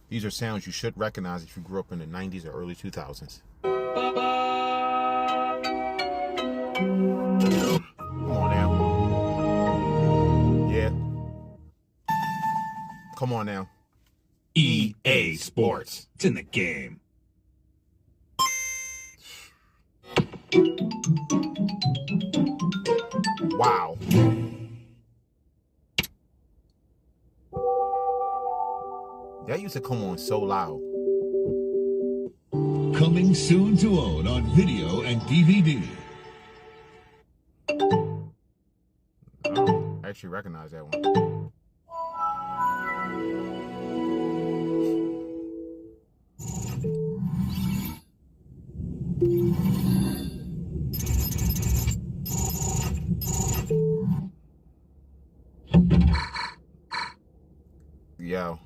These are sounds you should recognize if you grew up in the 90s or early 2000s. Come on now. Yeah. Come on now. EA Sports. It's in the game. Wow. That used to come on so loud. Coming soon to own on video and DVD. I actually recognize that one. Yo.